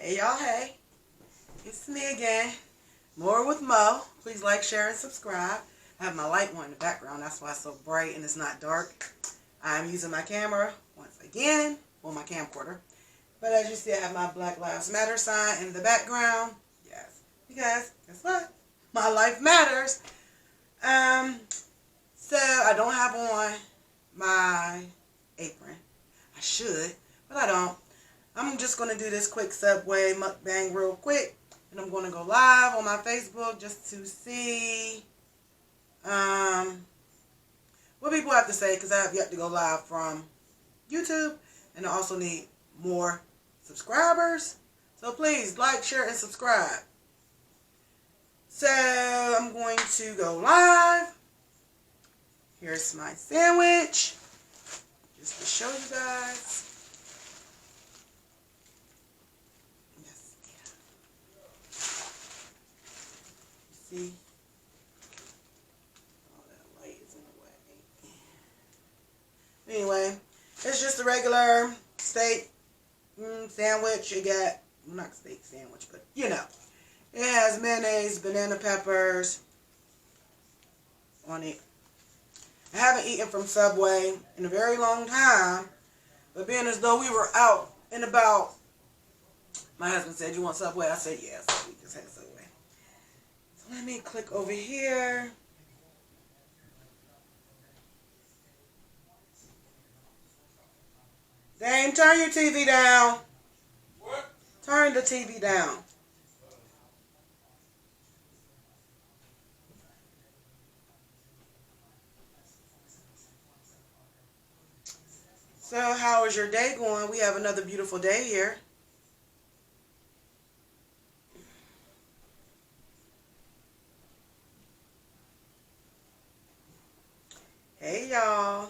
Hey y'all, hey. It's me again. More with Mo. Please like, share, and subscribe. I have my light on in the background. That's why it's so bright and it's not dark. I'm using my camera once again. Well, my camcorder. But as you see, I have my Black Lives Matter sign in the background. Yes. Because, guess what? My life matters. So I don't have on my apron. I should, but I don't. I'm just going to do this quick Subway mukbang real quick. And I'm going to go live on my Facebook just to see what people have to say. Because I have yet to go live from YouTube. And I also need more subscribers. So please like, share, and subscribe. So I'm going to go live. Here's my sandwich. Just to show you guys. See? Oh, that light is in the way. Anyway, it's just a regular steak sandwich. You got, well, not steak sandwich, but you know. It has mayonnaise, banana peppers on it. I haven't eaten from Subway in a very long time, but being as though we were out and about, my husband said, "You want Subway?" I said, "Yes." So we just had Subway. So let me click over here. Dame, turn your TV down. What? Turn the TV down. So how is your day going? We have another beautiful day here. Hey y'all.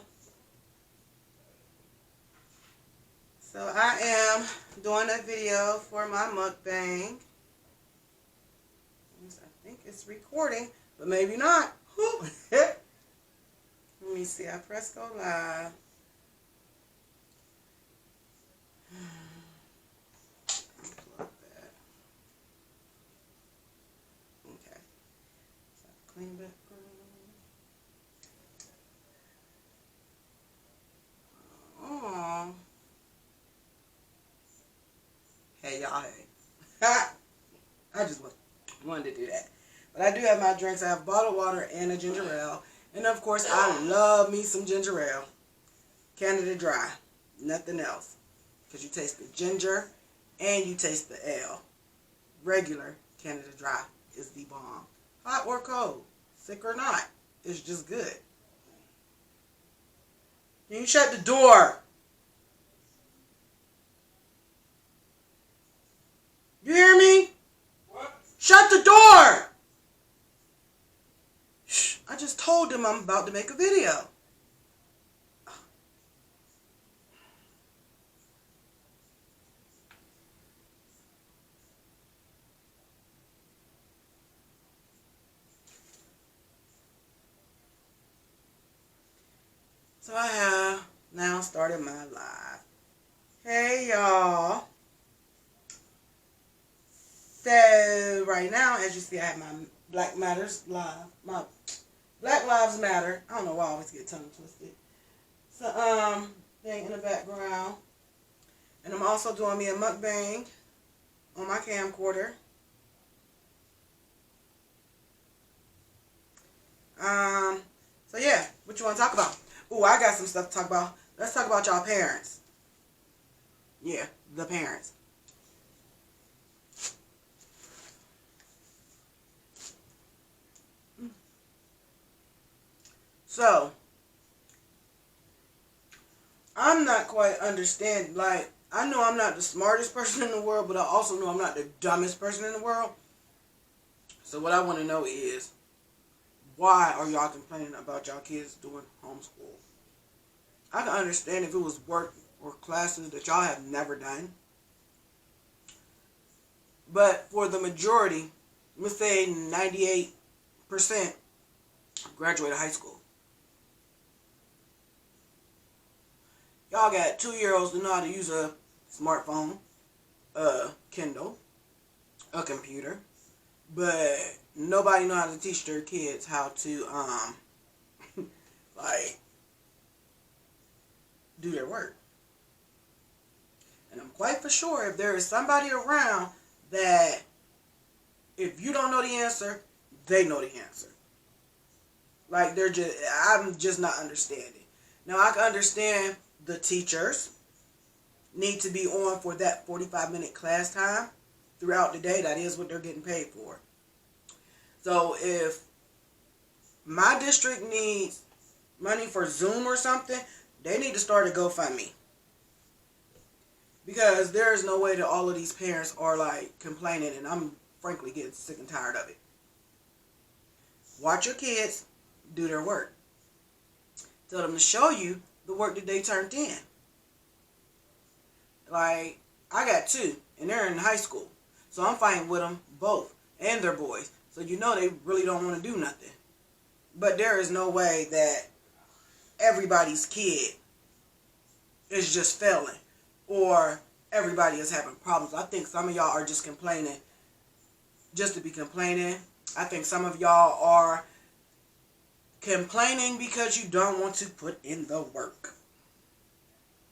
So I am doing a video for my mukbang. I think it's recording, but maybe not. Let me see. I press go live. Unplug that. Okay. So clean background. Oh. Hey y'all, hey. I just wanted to do that. But I do have my drinks. I have bottled water and a ginger ale. And of course, I love me some ginger ale. Canada Dry. Nothing else. Because you taste the ginger and you taste the ale. Regular Canada Dry is the bomb. Hot or cold. Sick or not. It's just good. Can you shut the door? You hear me? What? Shut the door! Shh, I just told them I'm about to make a video. So I have now started my live. Hey y'all. So right now, as you see, I have my Black Matters live. My Black Lives Matter. I don't know why I always get tongue twisted. So thing in the background. And I'm also doing me a mukbang on my camcorder. So yeah, what you want to talk about? Ooh, I got some stuff to talk about. Let's talk about y'all parents. Yeah, the parents. So, I'm not quite understanding, like, I know I'm not the smartest person in the world, but I also know I'm not the dumbest person in the world. So what I want to know is, why are y'all complaining about y'all kids doing homeschool? I can understand if it was work or classes that y'all have never done. But for the majority, let's say 98% graduated high school. Y'all got 2-year-olds that know how to use a smartphone. a Kindle, a computer, but nobody know how to teach their kids how to like do their work. And I'm quite for sure if there is somebody around that if you don't know the answer, they know the answer. Like I'm just not understanding. Now I can understand the teachers need to be on for that 45-minute class time throughout the day. That is what they're getting paid for. So if my district needs money for Zoom or something, they need to start a GoFundMe. Because there is no way that all of these parents are like complaining, and I'm frankly getting sick and tired of it. Watch your kids do their work. Tell them to show you the work that they turned in. Like, I got 2, and they're in high school. So I'm fighting with them both, and they're boys. So you know they really don't want to do nothing. But there is no way that everybody's kid is just failing, or everybody is having problems. I think some of y'all are just complaining just to be complaining. I think some of y'all are complaining because you don't want to put in the work.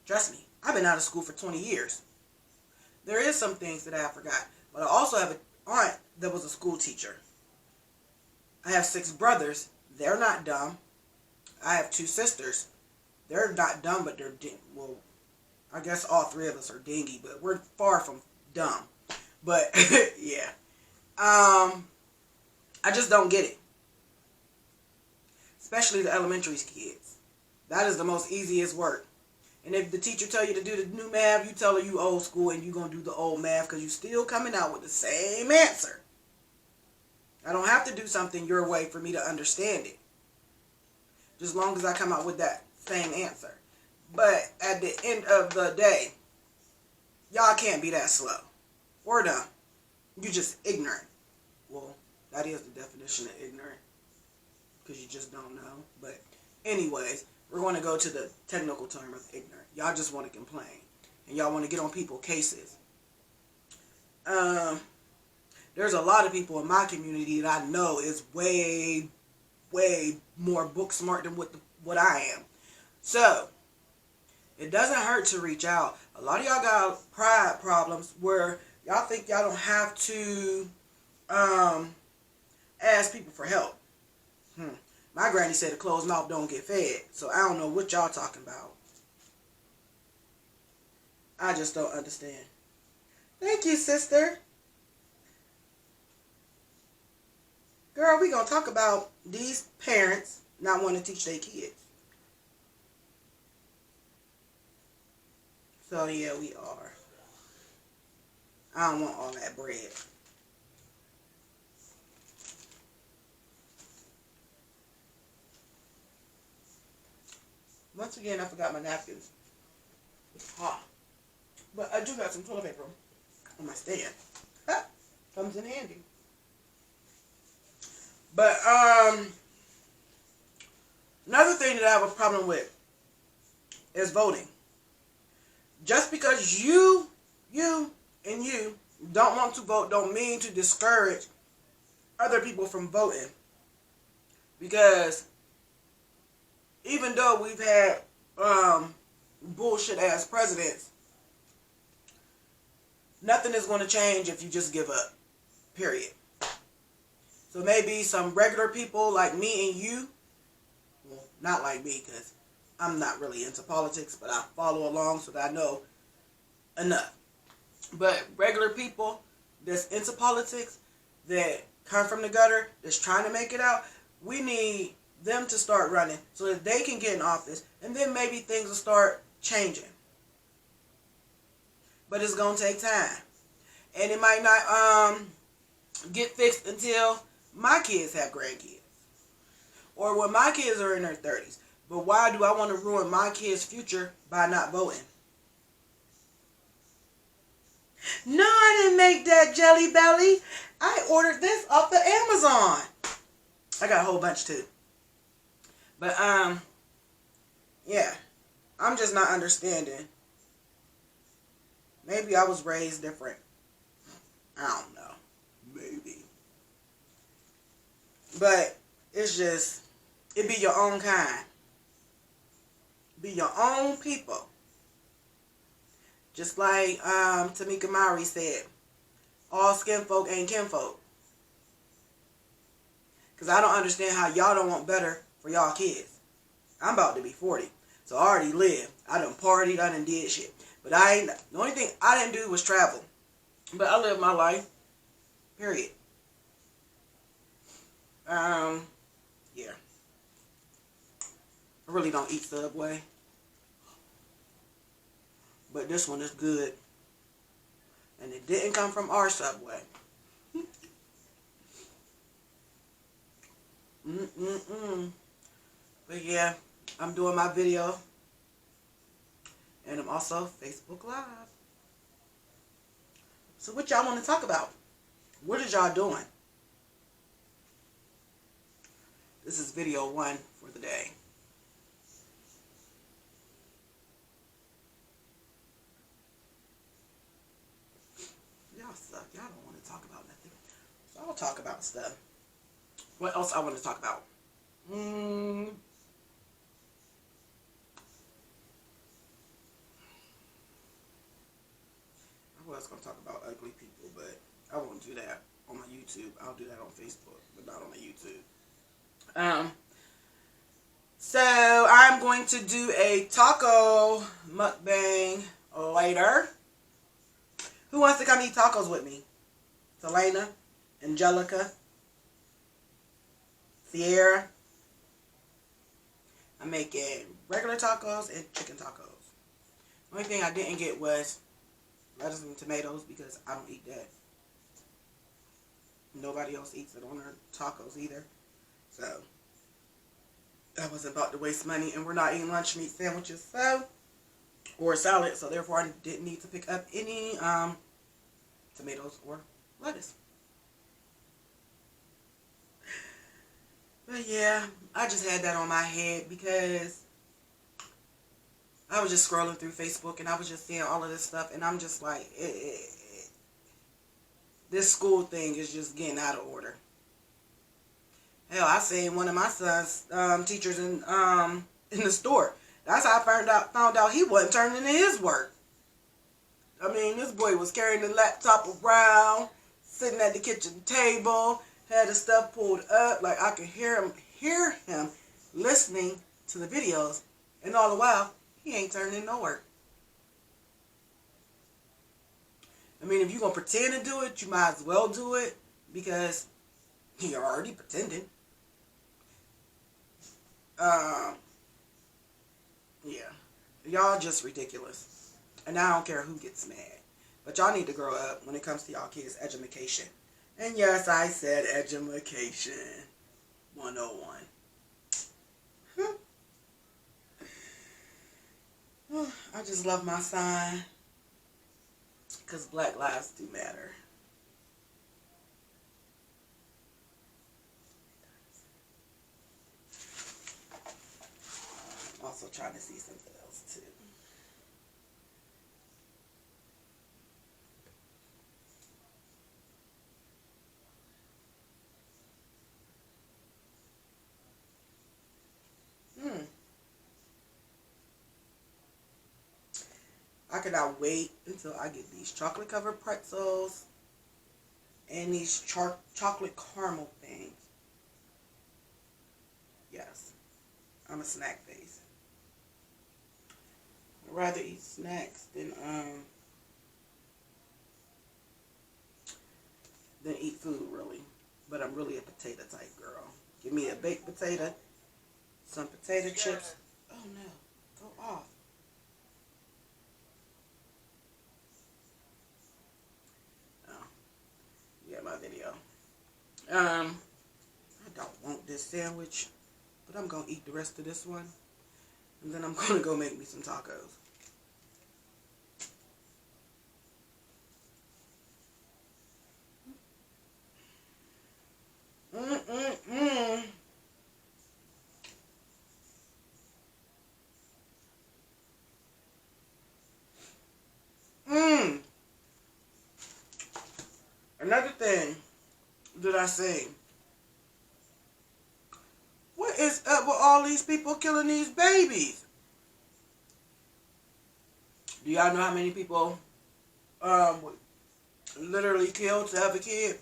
Trust me, I've been out of school for 20 years. There is some things that I forgot, but I also have an aunt that was a school teacher. I have 6 brothers. They're not dumb. I have 2 sisters. They're not dumb, but they're well, I guess all 3 of us are dingy, but we're far from dumb. But yeah, I just don't get it. Especially the elementary kids. That is the most easiest work. And if the teacher tell you to do the new math, you tell her you old school and you going to do the old math because you still coming out with the same answer. I don't have to do something your way for me to understand it. Just as long as I come out with that same answer. But at the end of the day, y'all can't be that slow or dumb. You just ignorant. Well, that is the definition of ignorant. Because you just don't know. But anyways, we're going to go to the technical term of ignorant. Y'all just want to complain. And y'all want to get on people's cases. There's a lot of people in my community that I know is way, way more book smart than what I am. So, it doesn't hurt to reach out. A lot of y'all got pride problems where y'all think y'all don't have to ask people for help. My granny said a closed mouth don't get fed. So I don't know what y'all talking about. I just don't understand. Thank you, sister. Girl, we gonna talk about these parents not wanting to teach their kids. So yeah, we are. I don't want all that bread. Once again, I forgot my napkins. It's hot. But I do got some toilet paper on my stand. Comes in handy. But, another thing that I have a problem with is voting. Just because you don't want to vote don't mean to discourage other people from voting. Because even though we've had bullshit ass presidents, nothing is going to change if you just give up. Period. So maybe some regular people like me and you, well, not like me because I'm not really into politics, but I follow along so that I know enough. But regular people that's into politics, that come from the gutter, that's trying to make it out, we need them to start running so that they can get in office, and then maybe things will start changing. But it's going to take time. And it might not get fixed until my kids have grandkids. Or when my kids are in their 30s. But why do I want to ruin my kids' future by not voting? No, I didn't make that, Jelly Belly. I ordered this off the Amazon. I got a whole bunch too. But, yeah. I'm just not understanding Maybe I was raised different. I don't know. Maybe. But it's just, it be your own kind. Be your own people. Just like Tamika Mowry said, all skin folk ain't kinfolk. Because I don't understand how y'all don't want better for y'all kids. I'm about to be 40. So I already lived. I done partied. I done did shit. But the only thing I didn't do was travel. But I lived my life. Period. Yeah. I really don't eat Subway. But this one is good. And it didn't come from our Subway. But yeah, I'm doing my video. And I'm also Facebook Live. So what y'all want to talk about? What is y'all doing? This is video 1 for the day. Y'all suck. Y'all don't want to talk about nothing. So I'll talk about stuff. What else I want to talk about? I was going to talk about ugly people, but I won't do that on my YouTube. I'll do that on Facebook, but not on my YouTube. So I'm going to do a taco mukbang later. Who wants to come eat tacos with me? Selena, Angelica, Sierra. I'm making regular tacos and chicken tacos. The only thing I didn't get was lettuce and tomatoes because I don't eat that. Nobody else eats it on their tacos either. So I wasn't about to waste money, and we're not eating lunch meat sandwiches, or salad, so therefore I didn't need to pick up any tomatoes or lettuce. But yeah, I just had that on my head because I was just scrolling through Facebook and I was just seeing all of this stuff, and I'm just like, this school thing is just getting out of order. Hell, I seen one of my son's teachers in the store. That's how I found out he wasn't turning in his work. I mean, this boy was carrying the laptop around, sitting at the kitchen table, had the stuff pulled up, like I could hear him listening to the videos, and all the while he ain't turning in no work. I mean, if you're gonna pretend to do it, you might as well do it because you're already pretending. Yeah, y'all just ridiculous, and I don't care who gets mad, but y'all need to grow up when it comes to y'all kids' education. And yes, I said education 101. I just love my son because Black lives do matter. I'm also trying to see something else too. I cannot wait until I get these chocolate covered pretzels and these chocolate caramel things. Yes, I'm a snack face. I'd rather eat snacks than eat food, really. But I'm really a potato type girl. Give me a baked potato, some potato chips. Oh no, go off. My video. I don't want this sandwich, but I'm gonna eat the rest of this one, and then I'm gonna go make me some tacos. Another thing that I say, what is up with all these people killing these babies? Do y'all know how many people literally killed to have a kid?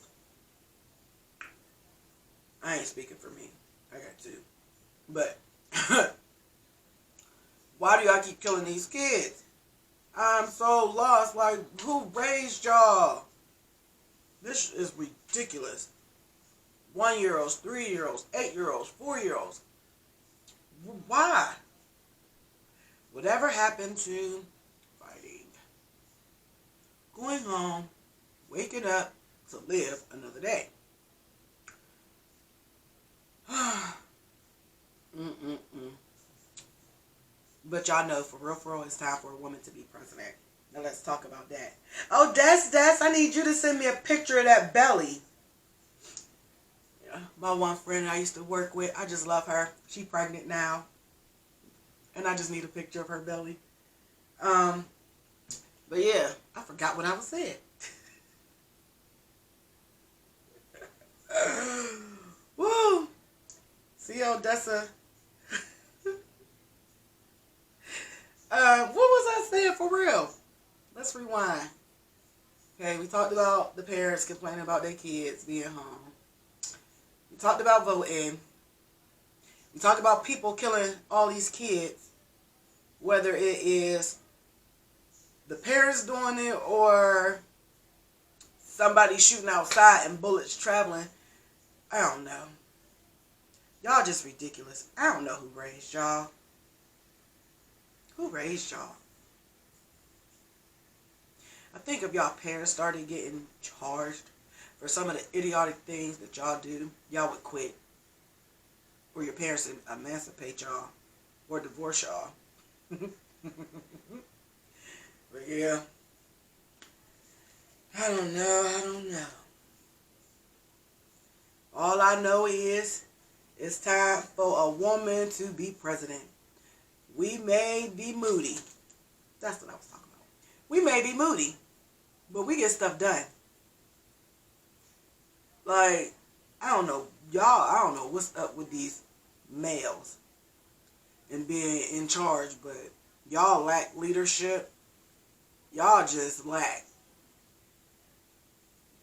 I ain't speaking for me. I got two. But why do y'all keep killing these kids? I'm so lost. Like, who raised y'all? This is ridiculous. 1-year-olds, 3-year-olds, 8-year-olds, 4-year-olds. Why? Whatever happened to fighting? Going home, waking up to live another day. But y'all know, for real, it's time for a woman to be president. Now let's talk about that. Oh, Des, I need you to send me a picture of that belly. Yeah, my one friend I used to work with, I just love her. She pregnant now. And I just need a picture of her belly. But yeah, I forgot what I was saying. Woo! See, Odessa. What was I saying for real? Let's rewind. Okay, we talked about the parents complaining about their kids being home. We talked about voting. We talked about people killing all these kids, whether it is the parents doing it or somebody shooting outside and bullets traveling. I don't know. Y'all just ridiculous. I don't know who raised y'all. Who raised y'all? I think if y'all parents started getting charged for some of the idiotic things that y'all do, y'all would quit. Or your parents would emancipate y'all. Or divorce y'all. But yeah. I don't know. All I know is it's time for a woman to be president. We may be moody. That's what I was talking about. We may be moody, but we get stuff done. Like, I don't know. Y'all, I don't know what's up with these males and being in charge, but y'all lack leadership. Y'all just lack.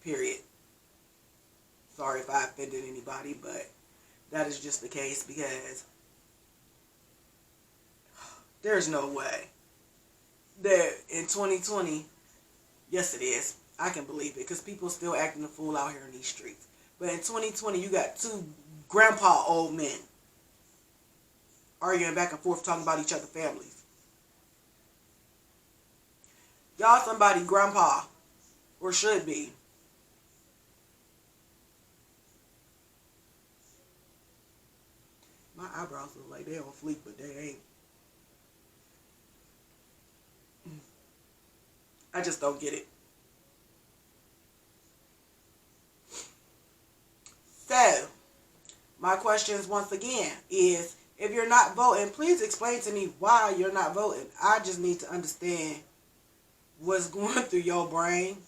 Period. Sorry if I offended anybody, but that is just the case because there's no way that in 2020, yes it is, I can believe it, because people still acting a fool out here in these streets. But in 2020, you got two grandpa old men arguing back and forth talking about each other's families. Y'all somebody grandpa, or should be. My eyebrows look like they on fleek, but they ain't. I just don't get it. So, my questions once again is, if you're not voting, please explain to me why you're not voting. I just need to understand what's going through your brain.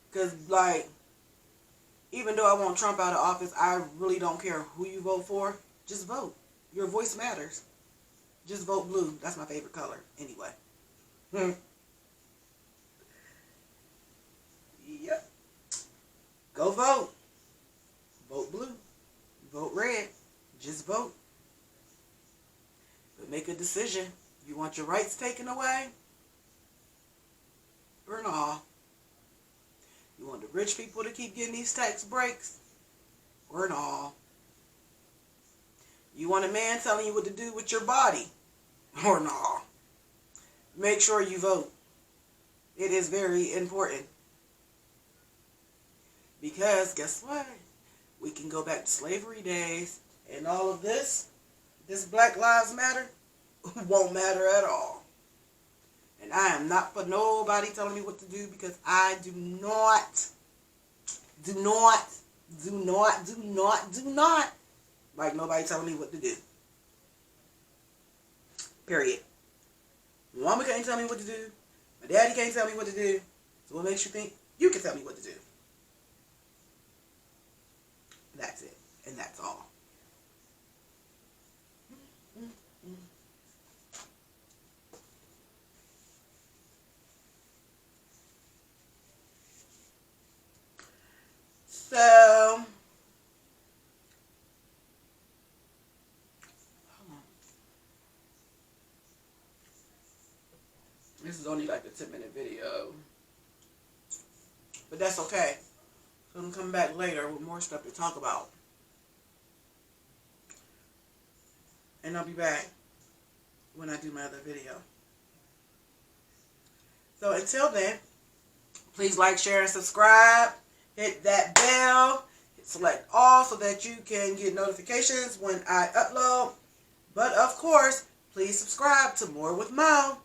Because, like, even though I want Trump out of office, I really don't care who you vote for. Just vote. Your voice matters. Just vote blue. That's my favorite color. Anyway. Yep. Go vote. Vote blue. Vote red. Just vote. But make a decision. You want your rights taken away? Or not? You want the rich people to keep getting these tax breaks? Or not? You want a man telling you what to do with your body? Or not? Make sure you vote. It is very important. Because guess what? We can go back to slavery days, and all of this Black Lives Matter, won't matter at all. And I am not for nobody telling me what to do, because I do not like nobody telling me what to do. Period. My mama can't tell me what to do. My daddy can't tell me what to do. So what makes you think you can tell me what to do? That's it. And that's all. So, this is only like a 10-minute video. But that's okay. So I'm coming back later with more stuff to talk about. And I'll be back when I do my other video. So until then, please like, share, and subscribe. Hit that bell. Select all so that you can get notifications when I upload. But of course, please subscribe to More with Mo.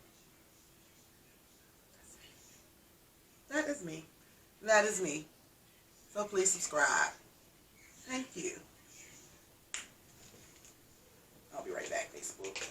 That is me. That is me. So please subscribe. Thank you. I'll be right back, Facebook.